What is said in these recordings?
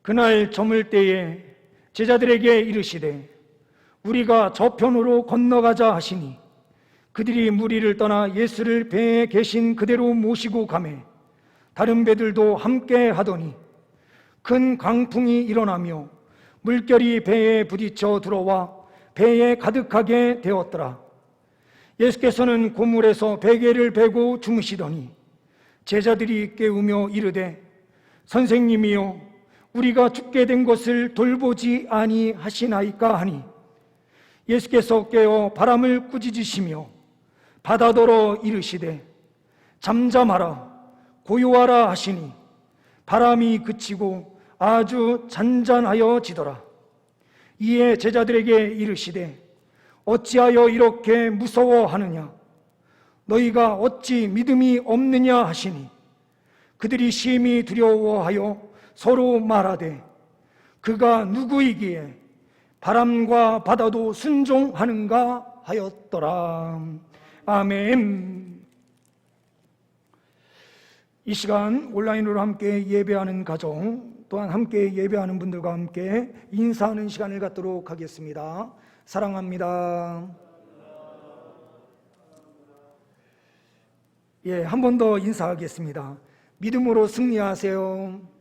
그날 저물 때에 제자들에게 이르시되 우리가 저편으로 건너가자 하시니 그들이 무리를 떠나 예수를 배에 계신 그대로 모시고 가매 다른 배들도 함께 하더니 큰 강풍이 일어나며 물결이 배에 부딪혀 들어와 배에 가득하게 되었더라. 예수께서는 고물에서 베개를 베고 주무시더니 제자들이 깨우며 이르되 선생님이여 우리가 죽게 된 것을 돌보지 아니하시나이까 하니 예수께서 깨어 바람을 꾸짖으시며 바다더러 이르시되 잠잠하라 고요하라 하시니 바람이 그치고 아주 잔잔하여지더라. 이에 제자들에게 이르시되 어찌하여 이렇게 무서워하느냐 너희가 어찌 믿음이 없느냐 하시니 그들이 심히 두려워하여 서로 말하되 그가 누구이기에 바람과 바다도 순종하는가 하였더라. 아멘. 이 시간 온라인으로 함께 예배하는 가정 또한 함께 예배하는 분들과 함께 인사하는 시간을 갖도록 하겠습니다. 사랑합니다. 한 번 더 인사하겠습니다. 믿음으로 승리하세요.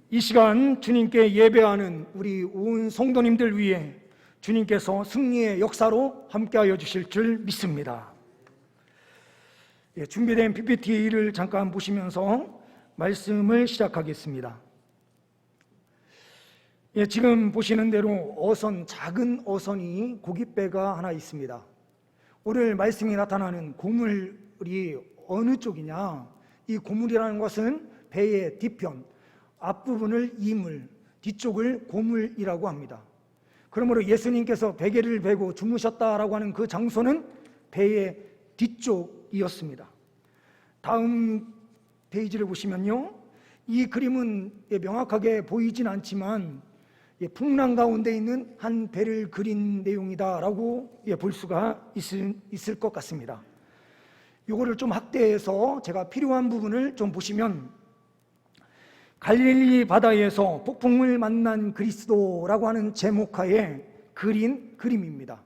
이 시간 주님께 예배하는 우리 온 성도님들 위해 주님께서 승리의 역사로 함께하여 주실 줄 믿습니다. 준비된 PPT를 잠깐 보시면서 말씀을 시작하겠습니다. 지금 보시는 대로 어선, 작은 어선이 고깃배가 하나 있습니다. 오늘 말씀이 나타나는 고물이 어느 쪽이냐? 이 고물이라는 것은 배의 뒤편, 앞부분을 이물, 뒤쪽을 고물이라고 합니다. 그러므로 예수님께서 베개를 베고 주무셨다라고 하는 그 장소는 배의 뒤쪽이었습니다. 다음 페이지를 보시면요, 이 그림은 명확하게 보이진 않지만 풍랑 가운데 있는 한 배를 그린 내용이다라고 볼 수가 있을 것 같습니다. 이거를 좀 확대해서 제가 필요한 부분을 좀 보시면 갈릴리 바다에서 폭풍을 만난 그리스도라고 하는 제목하에 그린 그림입니다.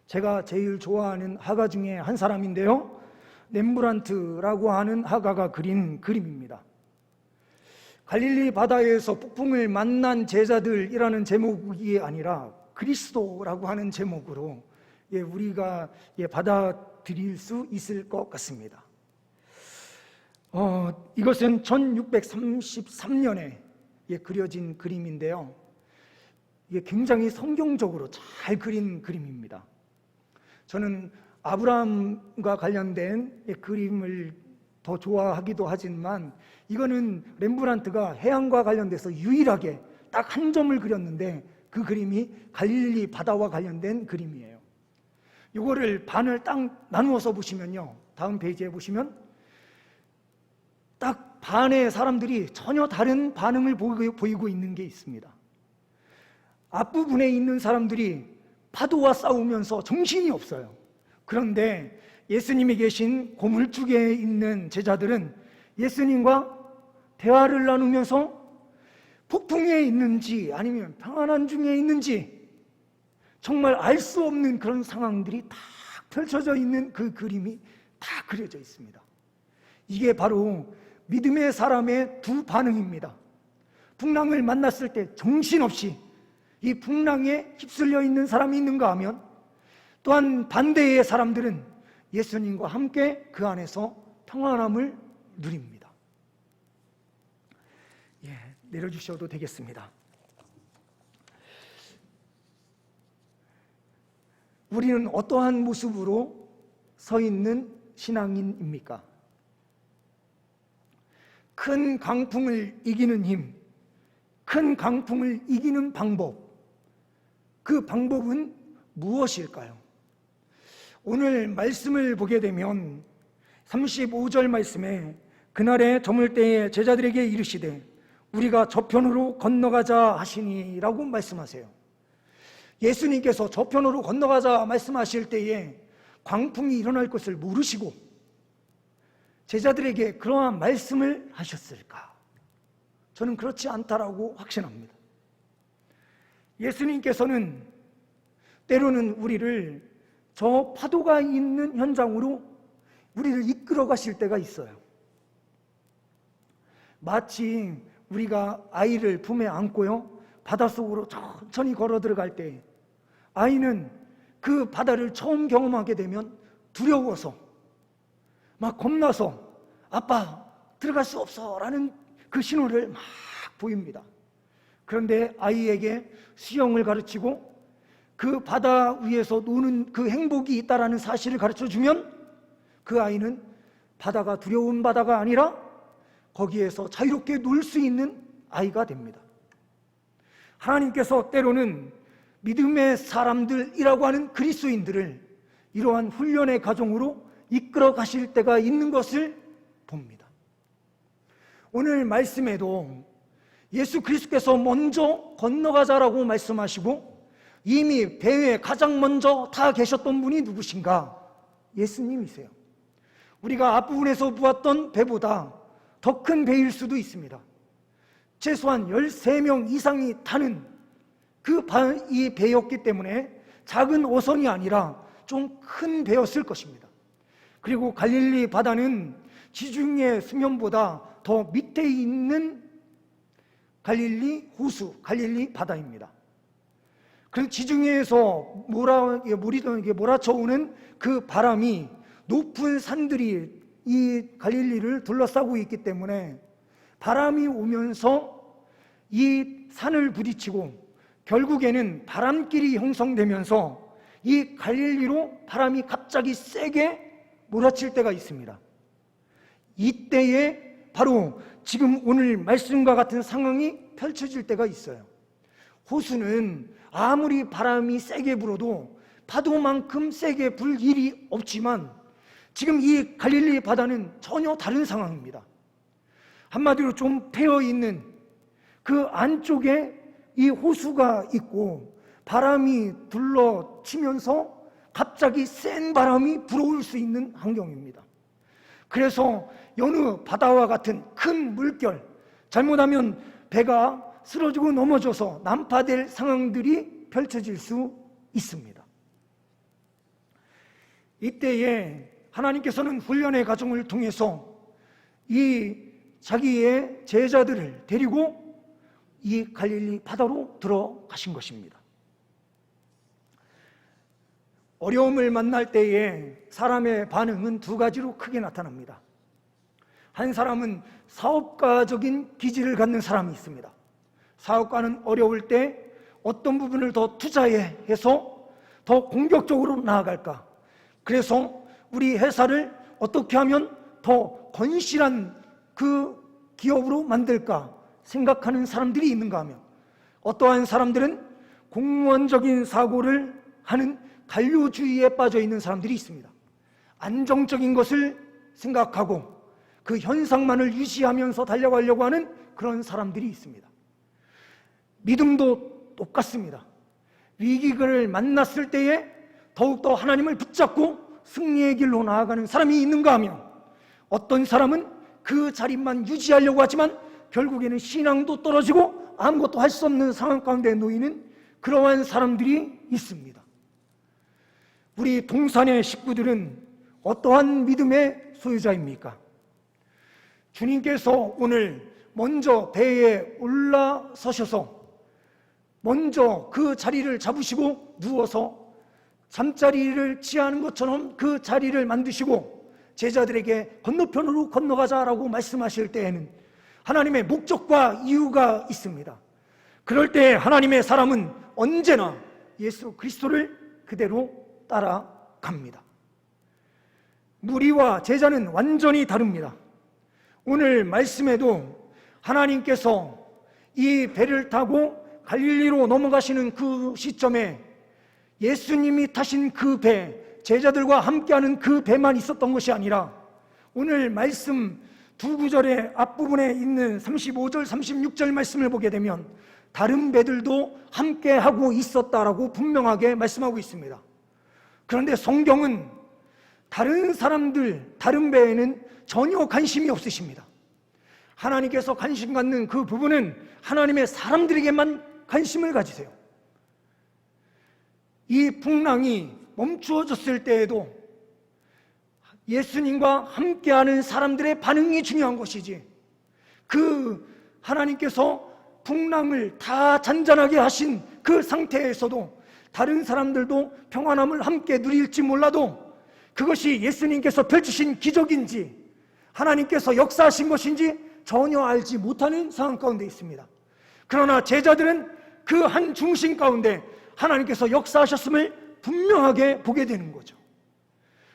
제가 제일 좋아하는 화가 중에 한 사람인데요, 렘브란트라고 하는 화가가 그린 그림입니다. 갈릴리 바다에서 폭풍을 만난 제자들이라는 제목이 아니라 그리스도라고 하는 제목으로 우리가 받아들일 수 있을 것 같습니다. 이것은 1633년에 그려진 그림인데요, 이게 굉장히 성경적으로 잘 그린 그림입니다. 저는 아브라함과 관련된 그림을 더 좋아하기도 하지만 이거는 렘브란트가 해양과 관련돼서 유일하게 딱 한 점을 그렸는데 그 그림이 갈릴리 바다와 관련된 그림이에요. 이거를 반을 딱 나누어서 보시면요, 다음 페이지에 보시면 딱 반의 사람들이 전혀 다른 반응을 보이고 있는 게 있습니다. 앞부분에 있는 사람들이 파도와 싸우면서 정신이 없어요. 그런데 예수님이 계신 고물쪽에 있는 제자들은 예수님과 대화를 나누면서 폭풍에 있는지 아니면 평안한 중에 있는지 정말 알 수 없는 그런 상황들이 다 펼쳐져 있는 그 그림이 다 그려져 있습니다. 이게 바로 믿음의 사람의 두 반응입니다. 풍랑을 만났을 때 정신없이 이 풍랑에 휩쓸려 있는 사람이 있는가 하면, 또한 반대의 사람들은 예수님과 함께 그 안에서 평안함을 누립니다. 내려주셔도 되겠습니다. 우리는 어떠한 모습으로 서 있는 신앙인입니까? 큰 강풍을 이기는 힘, 큰 강풍을 이기는 방법, 그 방법은 무엇일까요? 오늘 말씀을 보게 되면 35절 말씀에 그날에 저물 때에 제자들에게 이르시되 우리가 저편으로 건너가자 하시니 라고 말씀하세요. 예수님께서 저편으로 건너가자 말씀하실 때에 광풍이 일어날 것을 모르시고 제자들에게 그러한 말씀을 하셨을까? 저는 그렇지 않다라고 확신합니다. 예수님께서는 때로는 우리를 저 파도가 있는 현장으로 우리를 이끌어 가실 때가 있어요. 마치 우리가 아이를 품에 안고요, 바닷속으로 천천히 걸어 들어갈 때 아이는 그 바다를 처음 경험하게 되면 두려워서 막 겁나서 아빠 들어갈 수 없어 라는 그 신호를 막 보입니다. 그런데 아이에게 수영을 가르치고 그 바다 위에서 노는 그 행복이 있다라는 사실을 가르쳐주면 그 아이는 바다가 두려운 바다가 아니라 거기에서 자유롭게 놀 수 있는 아이가 됩니다. 하나님께서 때로는 믿음의 사람들이라고 하는 그리스도인들을 이러한 훈련의 과정으로 이끌어 가실 때가 있는 것을 봅니다. 오늘 말씀에도 예수 그리스도께서 먼저 건너가자라고 말씀하시고 이미 배에 가장 먼저 타 계셨던 분이 누구신가? 예수님이세요. 우리가 앞부분에서 보았던 배보다 더 큰 배일 수도 있습니다. 최소한 13명 이상이 타는 이 배였기 때문에 작은 어선이 아니라 좀 큰 배였을 것입니다. 그리고 갈릴리 바다는 지중해 수면보다 더 밑에 있는 갈릴리 호수, 갈릴리 바다입니다. 그 지중해에서 몰아쳐오는 그 바람이 높은 산들이 이 갈릴리를 둘러싸고 있기 때문에 바람이 오면서 이 산을 부딪히고 결국에는 바람길이 형성되면서 이 갈릴리로 바람이 갑자기 세게 몰아칠 때가 있습니다. 이때에 바로 지금 오늘 말씀과 같은 상황이 펼쳐질 때가 있어요. 호수는 아무리 바람이 세게 불어도 파도만큼 세게 불 일이 없지만 지금 이 갈릴리 바다는 전혀 다른 상황입니다. 한마디로 좀 패어있는 그 안쪽에 이 호수가 있고 바람이 둘러치면서 갑자기 센 바람이 불어올 수 있는 환경입니다. 그래서 여느 바다와 같은 큰 물결, 잘못하면 배가 쓰러지고 넘어져서 난파될 상황들이 펼쳐질 수 있습니다. 이때에 하나님께서는 훈련의 과정을 통해서 이 자기의 제자들을 데리고 이 갈릴리 바다로 들어가신 것입니다. 어려움을 만날 때에 사람의 반응은 두 가지로 크게 나타납니다. 한 사람은 사업가적인 기질을 갖는 사람이 있습니다. 사업가는 어려울 때 어떤 부분을 더 투자해서 더 공격적으로 나아갈까? 그래서 우리 회사를 어떻게 하면 더 건실한 그 기업으로 만들까 생각하는 사람들이 있는가 하면, 어떠한 사람들은 공무원적인 사고를 하는 관료주의에 빠져 있는 사람들이 있습니다. 안정적인 것을 생각하고 그 현상만을 유지하면서 달려가려고 하는 그런 사람들이 있습니다. 믿음도 똑같습니다. 위기를 만났을 때에 더욱더 하나님을 붙잡고 승리의 길로 나아가는 사람이 있는가 하면, 어떤 사람은 그 자리만 유지하려고 하지만 결국에는 신앙도 떨어지고 아무것도 할 수 없는 상황 가운데 놓이는 그러한 사람들이 있습니다. 우리 동산의 식구들은 어떠한 믿음의 소유자입니까? 주님께서 오늘 먼저 배에 올라서셔서 먼저 그 자리를 잡으시고 누워서 잠자리를 취하는 것처럼 그 자리를 만드시고 제자들에게 건너편으로 건너가자라고 말씀하실 때에는 하나님의 목적과 이유가 있습니다. 그럴 때 하나님의 사람은 언제나 예수 그리스도를 그대로 따라갑니다. 무리와 제자는 완전히 다릅니다. 오늘 말씀에도 하나님께서 이 배를 타고 갈릴리로 넘어가시는 그 시점에 예수님이 타신 그 배, 제자들과 함께하는 그 배만 있었던 것이 아니라 오늘 말씀 두 구절의 앞부분에 있는 35절, 36절 말씀을 보게 되면 다른 배들도 함께하고 있었다라고 분명하게 말씀하고 있습니다. 그런데 성경은 다른 사람들, 다른 배에는 전혀 관심이 없으십니다. 하나님께서 관심 갖는 그 부분은 하나님의 사람들에게만 관심을 가지세요. 이 풍랑이 멈추어졌을 때에도 예수님과 함께하는 사람들의 반응이 중요한 것이지, 그 하나님께서 풍랑을 다 잔잔하게 하신 그 상태에서도 다른 사람들도 평안함을 함께 누릴지 몰라도 그것이 예수님께서 펼치신 기적인지 하나님께서 역사하신 것인지 전혀 알지 못하는 상황 가운데 있습니다. 그러나 제자들은 그 한 중심 가운데 하나님께서 역사하셨음을 분명하게 보게 되는 거죠.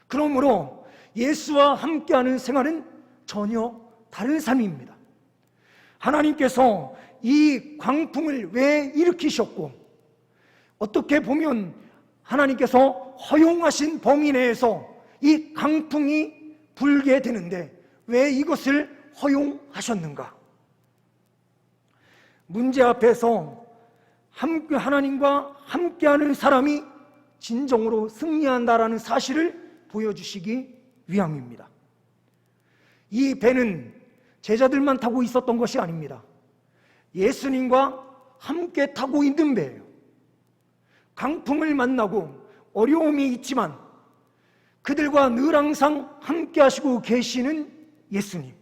그러므로 예수와 함께하는 생활은 전혀 다른 삶입니다. 하나님께서 이 광풍을 왜 일으키셨고, 어떻게 보면 하나님께서 허용하신 범위 내에서 이 강풍이 불게 되는데 왜 이것을 허용하셨는가? 문제 앞에서 하나님과 함께하는 사람이 진정으로 승리한다라는 사실을 보여주시기 위함입니다. 이 배는 제자들만 타고 있었던 것이 아닙니다. 예수님과 함께 타고 있는 배예요. 강풍을 만나고 어려움이 있지만 그들과 늘 항상 함께 하시고 계시는 예수님.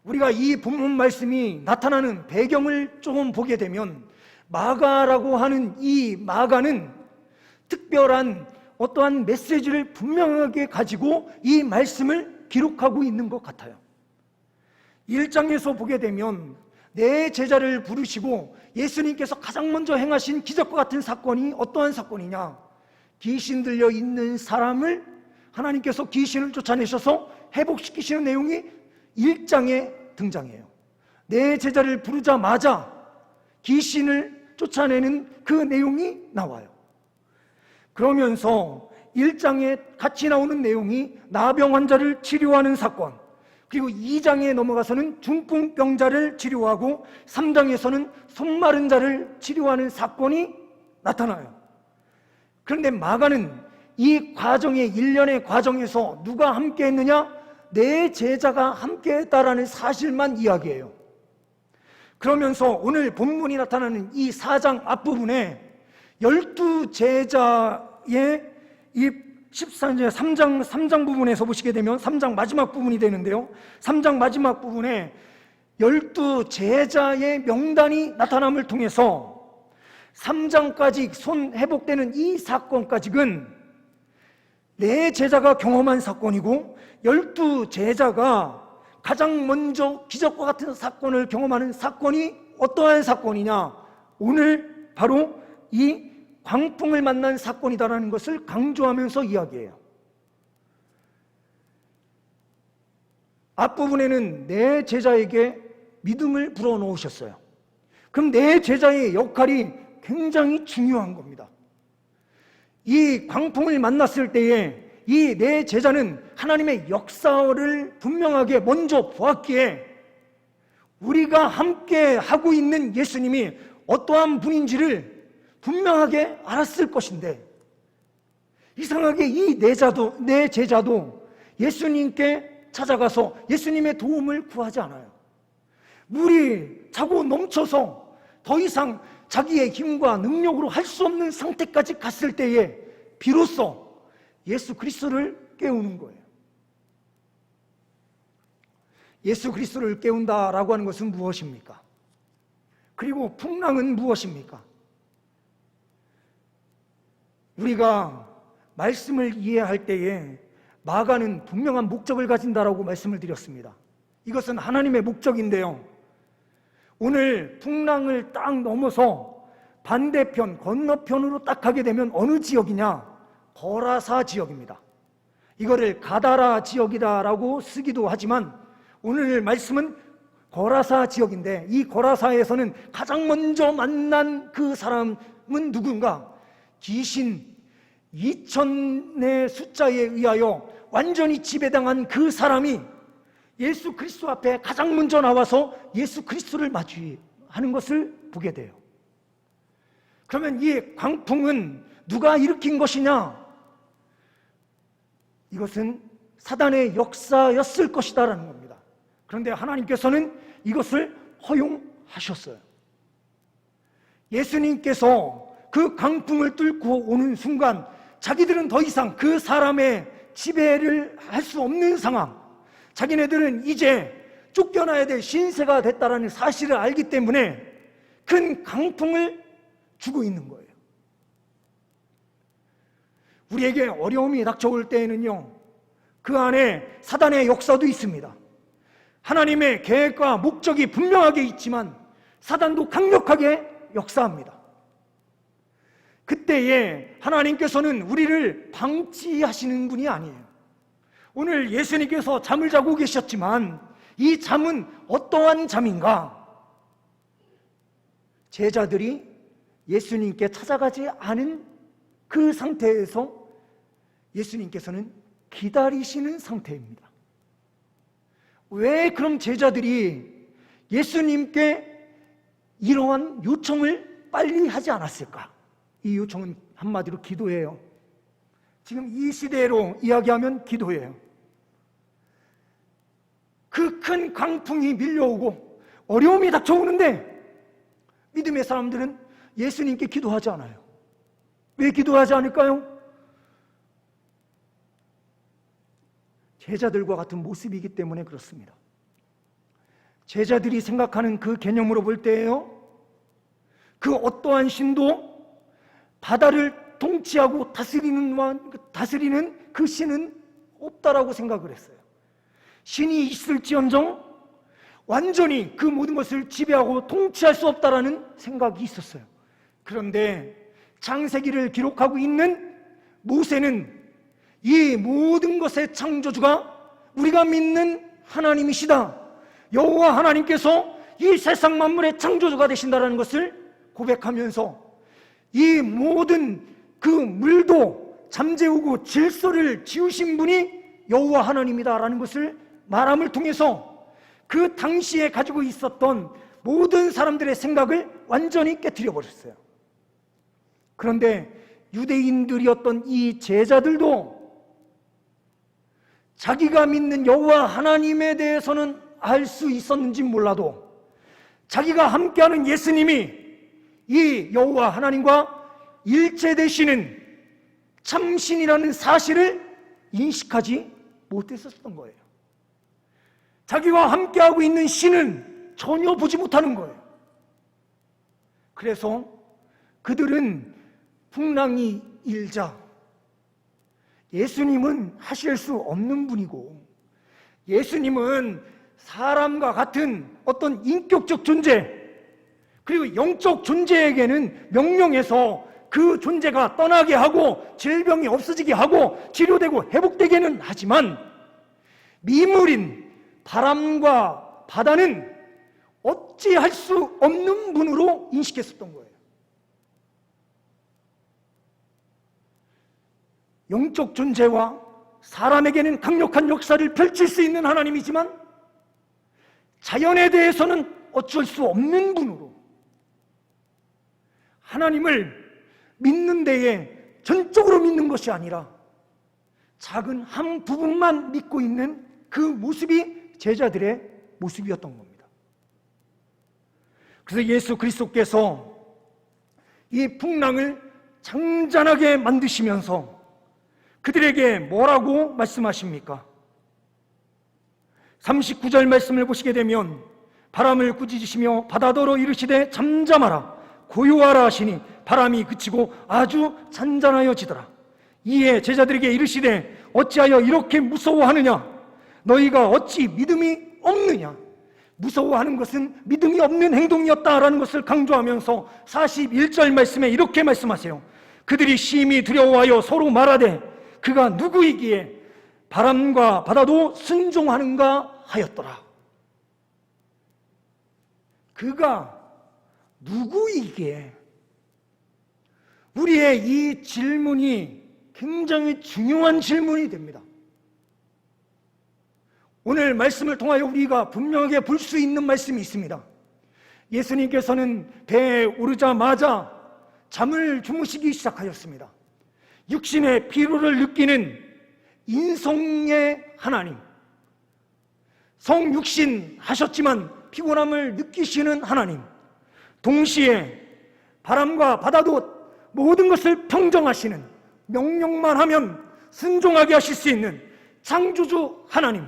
우리가 이 본문 말씀이 나타나는 배경을 조금 보게 되면 마가라고 하는 이 마가는 특별한 어떠한 메시지를 분명하게 가지고 이 말씀을 기록하고 있는 것 같아요. 1장에서 보게 되면 내 제자를 부르시고 예수님께서 가장 먼저 행하신 기적과 같은 사건이 어떠한 사건이냐? 귀신 들려 있는 사람을 하나님께서 귀신을 쫓아내셔서 회복시키시는 내용이 1장에 등장해요. 내 제자를 부르자마자 귀신을 쫓아내는 그 내용이 나와요. 그러면서 1장에 같이 나오는 내용이 나병 환자를 치료하는 사건, 그리고 2장에 넘어가서는 중풍병자를 치료하고 3장에서는 손 마른 자를 치료하는 사건이 나타나요. 그런데 마가는 이 과정의 일련의 과정에서 누가 함께 했느냐? 내 제자가 함께 했다라는 사실만 이야기해요. 그러면서 오늘 본문이 나타나는 이 4장 앞부분에 12제자의 이 3장 부분에서 보시게 되면 3장 마지막 부분이 되는데요, 3장 마지막 부분에 12제자의 명단이 나타남을 통해서 3장까지 손 회복되는 이 사건까지는 내 제자가 경험한 사건이고 12제자가 가장 먼저 기적과 같은 사건을 경험하는 사건이 어떠한 사건이냐? 오늘 바로 이 광풍을 만난 사건이다라는 것을 강조하면서 이야기해요. 앞부분에는 내 제자에게 믿음을 불어넣으셨어요. 그럼 내 제자의 역할이 굉장히 중요한 겁니다. 이 광풍을 만났을 때에 이 내 제자는 하나님의 역사를 분명하게 먼저 보았기에 우리가 함께 하고 있는 예수님이 어떠한 분인지를 분명하게 알았을 것인데, 이상하게 이 내 제자도 예수님께 찾아가서 예수님의 도움을 구하지 않아요. 물이 차고 넘쳐서 더 이상 자기의 힘과 능력으로 할 수 없는 상태까지 갔을 때에 비로소 예수 그리스도를 깨우는 거예요. 예수 그리스도를 깨운다라고 하는 것은 무엇입니까? 그리고 풍랑은 무엇입니까? 우리가 말씀을 이해할 때에 마가는 분명한 목적을 가진다라고 말씀을 드렸습니다. 이것은 하나님의 목적인데요, 오늘 풍랑을 딱 넘어서 반대편, 건너편으로 딱 가게 되면 어느 지역이냐? 거라사 지역입니다. 이거를 가다라 지역이다라고 쓰기도 하지만 오늘 말씀은 거라사 지역인데, 이 거라사에서는 가장 먼저 만난 그 사람은 누군가? 귀신 2000의 숫자에 의하여 완전히 지배당한 그 사람이 예수 그리스도 앞에 가장 먼저 나와서 예수 그리스도를 마주하는 것을 보게 돼요. 그러면 이 광풍은 누가 일으킨 것이냐? 이것은 사단의 역사였을 것이다라는 겁니다. 그런데 하나님께서는 이것을 허용하셨어요. 예수님께서 그 강풍을 뚫고 오는 순간 자기들은 더 이상 그 사람의 지배를 할 수 없는 상황, 자기네들은 이제 쫓겨나야 될 신세가 됐다라는 사실을 알기 때문에 큰 강풍을 주고 있는 거예요. 우리에게 어려움이 닥쳐올 때에는요, 그 안에 사단의 역사도 있습니다. 하나님의 계획과 목적이 분명하게 있지만 사단도 강력하게 역사합니다. 그때에 하나님께서는 우리를 방치하시는 분이 아니에요. 오늘 예수님께서 잠을 자고 계셨지만 이 잠은 어떠한 잠인가? 제자들이 예수님께 찾아가지 않은 그 상태에서 예수님께서는 기다리시는 상태입니다. 왜 그럼 제자들이 예수님께 이러한 요청을 빨리 하지 않았을까? 이 요청은 한마디로 기도예요. 지금 이 시대로 이야기하면 기도예요. 그 큰 강풍이 밀려오고 어려움이 닥쳐오는데 믿음의 사람들은 예수님께 기도하지 않아요. 왜 기도하지 않을까요? 제자들과 같은 모습이기 때문에 그렇습니다. 제자들이 생각하는 그 개념으로 볼 때에요, 그 어떠한 신도 바다를 통치하고 다스리는 그 신은 없다라고 생각을 했어요. 신이 있을지언정 완전히 그 모든 것을 지배하고 통치할 수 없다라는 생각이 있었어요. 그런데 창세기를 기록하고 있는 모세는 이 모든 것의 창조주가 우리가 믿는 하나님이시다, 여호와 하나님께서 이 세상 만물의 창조주가 되신다는 것을 고백하면서 이 모든 그 물도 잠재우고 질서를 지으신 분이 여호와 하나님이다라는 것을 말함을 통해서 그 당시에 가지고 있었던 모든 사람들의 생각을 완전히 깨트려 버렸어요. 그런데 유대인들이었던 이 제자들도 자기가 믿는 여호와 하나님에 대해서는 알 수 있었는지 몰라도 자기가 함께하는 예수님이 이 여호와 하나님과 일체되시는 참신이라는 사실을 인식하지 못했었던 거예요. 자기와 함께하고 있는 신은 전혀 보지 못하는 거예요. 그래서 그들은 풍랑이 일자 예수님은 하실 수 없는 분이고, 예수님은 사람과 같은 어떤 인격적 존재, 그리고 영적 존재에게는 명령해서 그 존재가 떠나게 하고 질병이 없어지게 하고 치료되고 회복되게는 하지만 미물인 바람과 바다는 어찌할 수 없는 분으로 인식했었던 거예요. 영적 존재와 사람에게는 강력한 역사를 펼칠 수 있는 하나님이지만 자연에 대해서는 어쩔 수 없는 분으로 하나님을 믿는 데에 전적으로 믿는 것이 아니라 작은 한 부분만 믿고 있는 그 모습이 제자들의 모습이었던 겁니다. 그래서 예수 그리스도께서 이 풍랑을 잔잔하게 만드시면서 그들에게 뭐라고 말씀하십니까? 39절 말씀을 보시게 되면 바람을 꾸짖으시며 바다더러 이르시되 잠잠하라 고요하라 하시니 바람이 그치고 아주 잔잔하여지더라. 이에 제자들에게 이르시되 어찌하여 이렇게 무서워하느냐? 너희가 어찌 믿음이 없느냐? 무서워하는 것은 믿음이 없는 행동이었다라는 것을 강조하면서 41절 말씀에 이렇게 말씀하세요. 그들이 심히 두려워하여 서로 말하되 그가 누구이기에 바람과 바다도 순종하는가 하였더라. 그가 누구이기에? 우리의 이 질문이 굉장히 중요한 질문이 됩니다. 오늘 말씀을 통하여 우리가 분명하게 볼 수 있는 말씀이 있습니다. 예수님께서는 배에 오르자마자 잠을 주무시기 시작하셨습니다. 육신의 피로를 느끼는 인성의 하나님, 성육신 하셨지만 피곤함을 느끼시는 하나님, 동시에 바람과 바다도 모든 것을 평정하시는, 명령만 하면 순종하게 하실 수 있는 창조주 하나님,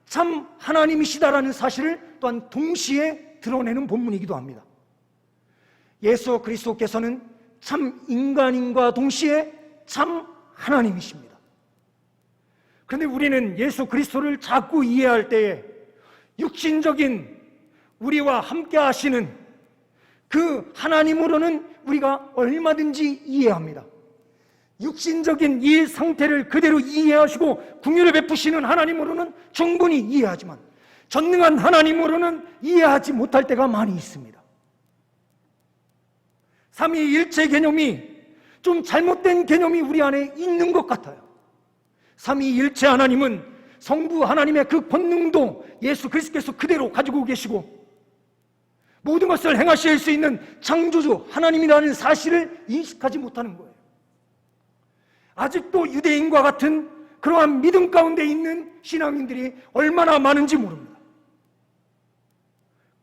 참 하나님이시다라는 사실을 또한 동시에 드러내는 본문이기도 합니다. 예수 그리스도께서는 참 인간인과 동시에 참 하나님이십니다. 그런데 우리는 예수 그리스도를 자꾸 이해할 때에 육신적인 우리와 함께 하시는 그 하나님으로는 우리가 얼마든지 이해합니다. 육신적인 이 상태를 그대로 이해하시고 궁유를 베푸시는 하나님으로는 충분히 이해하지만 전능한 하나님으로는 이해하지 못할 때가 많이 있습니다. 삼위일체 개념이 좀 잘못된 개념이 우리 안에 있는 것 같아요. 삼위일체 하나님은 성부 하나님의 그 권능도 예수 그리스도께서 그대로 가지고 계시고 모든 것을 행하실 수 있는 창조주 하나님이라는 사실을 인식하지 못하는 거예요. 아직도 유대인과 같은 그러한 믿음 가운데 있는 신앙인들이 얼마나 많은지 모릅니다.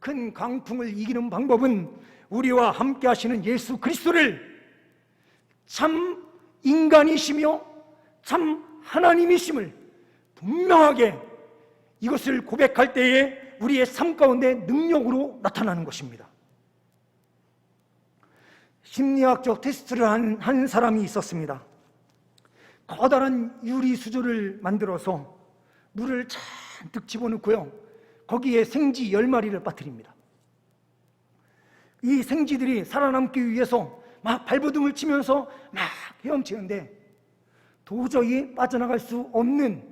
큰 강풍을 이기는 방법은 우리와 함께 하시는 예수 그리스도를 참 인간이시며 참 하나님이심을 분명하게 이것을 고백할 때에 우리의 삶 가운데 능력으로 나타나는 것입니다. 심리학적 테스트를 한 사람이 있었습니다. 커다란 유리 수조를 만들어서 물을 잔뜩 집어넣고요, 거기에 생쥐 10마리를 빠뜨립니다. 이 생쥐들이 살아남기 위해서 막 발버둥을 치면서 막 헤엄치는데 도저히 빠져나갈 수 없는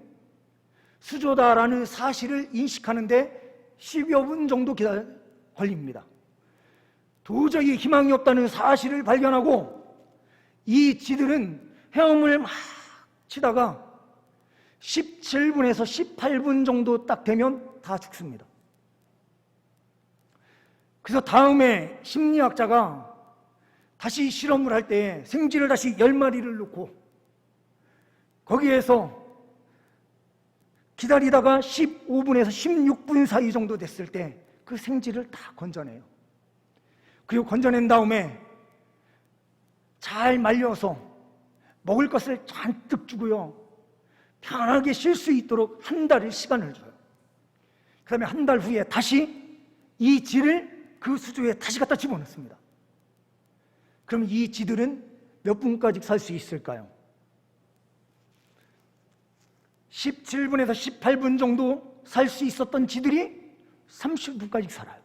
수조다라는 사실을 인식하는데 10여 분 정도 걸립니다. 도저히 희망이 없다는 사실을 발견하고 이 쥐들은 헤엄을 막 치다가 17분에서 18분 정도 딱 되면 다 죽습니다. 그래서 다음에 심리학자가 다시 실험을 할 때 생쥐를 다시 10마리를 넣고 거기에서 기다리다가 15분에서 16분 사이 정도 됐을 때 그 생쥐를 다 건져내요. 그리고 건져낸 다음에 잘 말려서 먹을 것을 잔뜩 주고요, 편하게 쉴 수 있도록 한 달의 시간을 줘요. 그 다음에 한 달 후에 다시 이 쥐를 그 수조에 다시 갖다 집어넣습니다. 그럼 이 쥐들은 몇 분까지 살 수 있을까요? 17분에서 18분 정도 살 수 있었던 쥐들이 30분까지 살아요.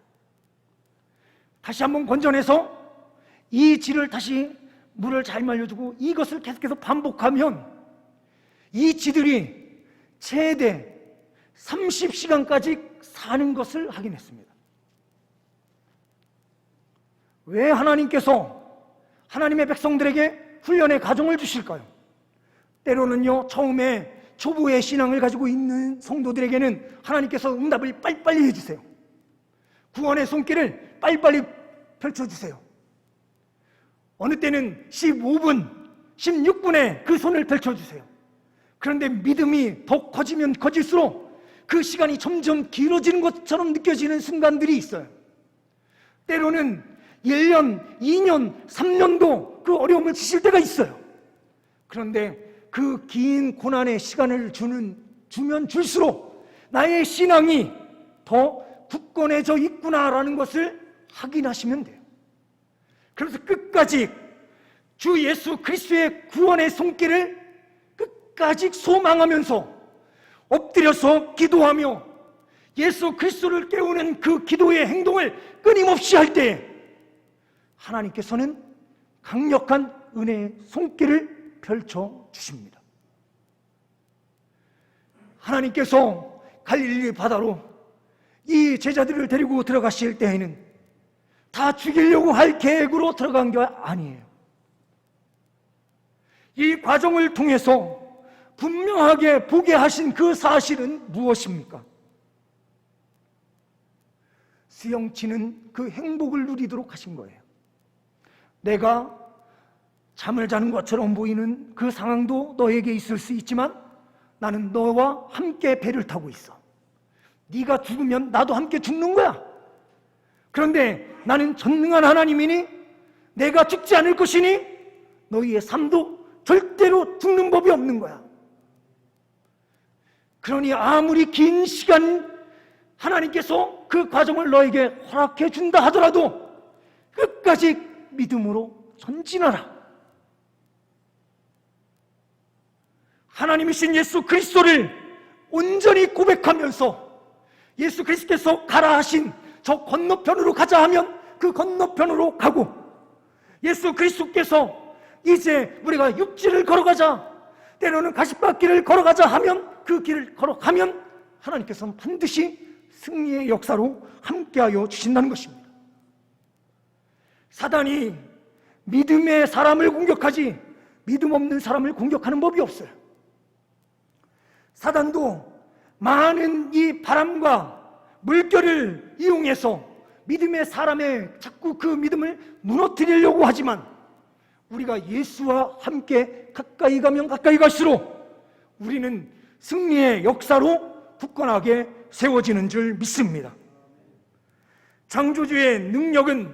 다시 한번 건져내서 이 쥐를 다시 물을 잘 말려주고 이것을 계속해서 반복하면 이 쥐들이 최대 30시간까지 사는 것을 확인했습니다. 왜 하나님께서 하나님의 백성들에게 훈련의 과정을 주실까요? 때로는요, 처음에 초보의 신앙을 가지고 있는 성도들에게는 하나님께서 응답을 빨리빨리 해주세요. 구원의 손길을 빨리빨리 펼쳐주세요. 어느 때는 15분, 16분에 그 손을 펼쳐주세요. 그런데 믿음이 더 커지면 커질수록 그 시간이 점점 길어지는 것처럼 느껴지는 순간들이 있어요. 때로는 1년, 2년, 3년도 그 어려움을 지실 때가 있어요. 그런데 그 긴 고난의 시간을 주면 줄수록 나의 신앙이 더 굳건해져 있구나라는 것을 확인하시면 돼요. 그래서 끝까지 주 예수 그리스도의 구원의 손길을 끝까지 소망하면서 엎드려서 기도하며 예수 그리스도를 깨우는 그 기도의 행동을 끊임없이 할 때 하나님께서는 강력한 은혜의 손길을 펼쳐 주십니다. 하나님께서 갈릴리 바다로 이 제자들을 데리고 들어가실 때에는 다 죽이려고 할 계획으로 들어간 게 아니에요. 이 과정을 통해서 분명하게 보게 하신 그 사실은 무엇입니까? 수영치는 그 행복을 누리도록 하신 거예요. 내가 잠을 자는 것처럼 보이는 그 상황도 너에게 있을 수 있지만 나는 너와 함께 배를 타고 있어. 네가 죽으면 나도 함께 죽는 거야. 그런데 나는 전능한 하나님이니 내가 죽지 않을 것이니 너희의 삶도 절대로 죽는 법이 없는 거야. 그러니 아무리 긴 시간 하나님께서 그 과정을 너에게 허락해 준다 하더라도 끝까지 믿음으로 전진하라. 하나님이신 예수 그리스도를 온전히 고백하면서 예수 그리스도께서 가라 하신 저 건너편으로 가자 하면 그 건너편으로 가고, 예수 그리스도께서 이제 우리가 육지를 걸어가자, 때로는 가시밭길을 걸어가자 하면 그 길을 걸어가면 하나님께서는 반드시 승리의 역사로 함께하여 주신다는 것입니다. 사단이 믿음의 사람을 공격하지 믿음 없는 사람을 공격하는 법이 없어요. 사단도 많은 이 바람과 물결을 이용해서 믿음의 사람의 자꾸 그 믿음을 무너뜨리려고 하지만, 우리가 예수와 함께 가까이 가면 가까이 갈수록 우리는 승리의 역사로 굳건하게 세워지는 줄 믿습니다. 창조주의 능력은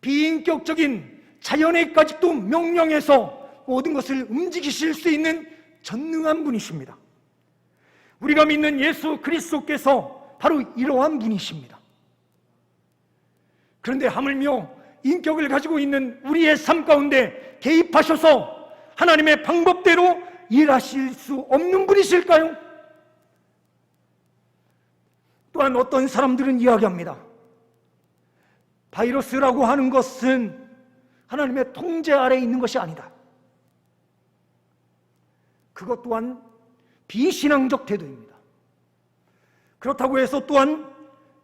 비인격적인 자연에까지도 명령해서 모든 것을 움직이실 수 있는 전능한 분이십니다. 우리가 믿는 예수 그리스도께서 바로 이러한 분이십니다. 그런데 하물며 인격을 가지고 있는 우리의 삶 가운데 개입하셔서 하나님의 방법대로 일하실 수 없는 분이실까요? 또한 어떤 사람들은 이야기합니다. 바이러스라고 하는 것은 하나님의 통제 아래에 있는 것이 아니다. 그것 또한 비신앙적 태도입니다. 그렇다고 해서 또한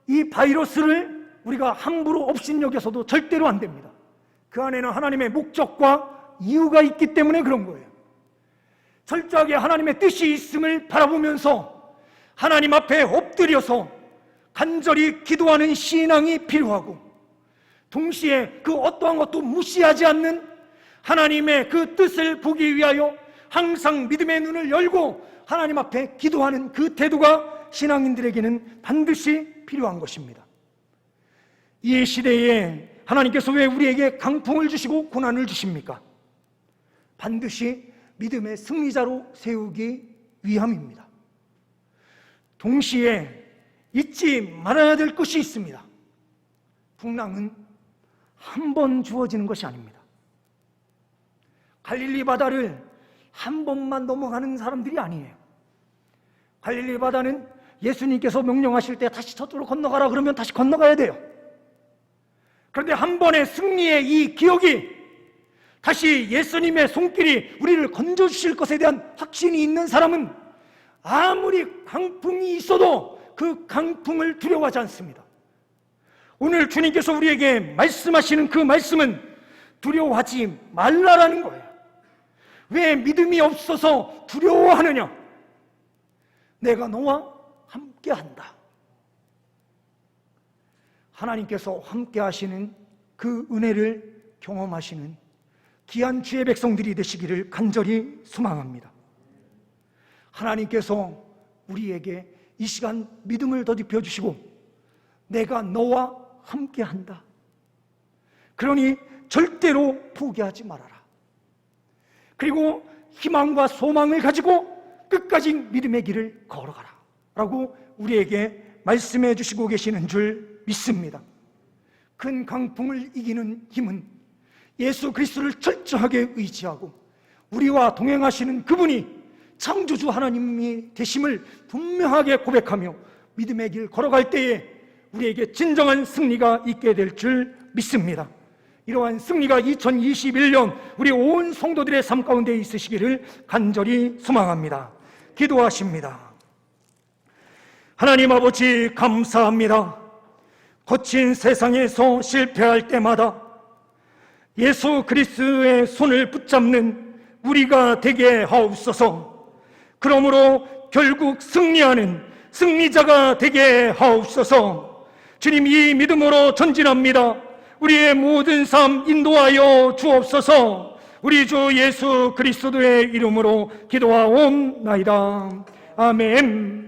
이 바이러스를 우리가 함부로 업신여겨서도 절대로 안 됩니다. 그 안에는 하나님의 목적과 이유가 있기 때문에 그런 거예요. 철저하게 하나님의 뜻이 있음을 바라보면서 하나님 앞에 엎드려서 간절히 기도하는 신앙이 필요하고, 동시에 그 어떠한 것도 무시하지 않는 하나님의 그 뜻을 보기 위하여 항상 믿음의 눈을 열고 하나님 앞에 기도하는 그 태도가 신앙인들에게는 반드시 필요한 것입니다. 이 시대에 하나님께서 왜 우리에게 강풍을 주시고 고난을 주십니까? 반드시 믿음의 승리자로 세우기 위함입니다. 동시에 잊지 말아야 될 것이 있습니다. 풍랑은 한 번 주어지는 것이 아닙니다. 갈릴리 바다를 한 번만 넘어가는 사람들이 아니에요. 갈릴리 바다는 예수님께서 명령하실 때 다시 저쪽으로 건너가라 그러면 다시 건너가야 돼요. 그런데 한 번의 승리의 이 기억이 다시 예수님의 손길이 우리를 건져주실 것에 대한 확신이 있는 사람은 아무리 강풍이 있어도 그 강풍을 두려워하지 않습니다. 오늘 주님께서 우리에게 말씀하시는 그 말씀은 두려워하지 말라라는 거예요. 왜 믿음이 없어서 두려워하느냐? 내가 너와 함께한다. 하나님께서 함께하시는 그 은혜를 경험하시는 귀한 주의 백성들이 되시기를 간절히 소망합니다. 하나님께서 우리에게 이 시간 믿음을 더딥혀 주시고 내가 너와 함께한다. 그러니 절대로 포기하지 말아라. 그리고 희망과 소망을 가지고 끝까지 믿음의 길을 걸어가라 라고 우리에게 말씀해 주시고 계시는 줄 믿습니다. 큰 강풍을 이기는 힘은 예수 그리스도를 철저하게 의지하고 우리와 동행하시는 그분이 창조주 하나님이 되심을 분명하게 고백하며 믿음의 길 걸어갈 때에 우리에게 진정한 승리가 있게 될 줄 믿습니다. 이러한 승리가 2021년 우리 온 성도들의 삶 가운데 있으시기를 간절히 소망합니다. 기도하십니다. 하나님 아버지 감사합니다. 거친 세상에서 실패할 때마다 예수 그리스도의 손을 붙잡는 우리가 되게 하옵소서. 그러므로 결국 승리하는 승리자가 되게 하옵소서. 주님, 이 믿음으로 전진합니다. 우리의 모든 삶 인도하여 주옵소서. 우리 주 예수 그리스도의 이름으로 기도하옵나이다. 아멘.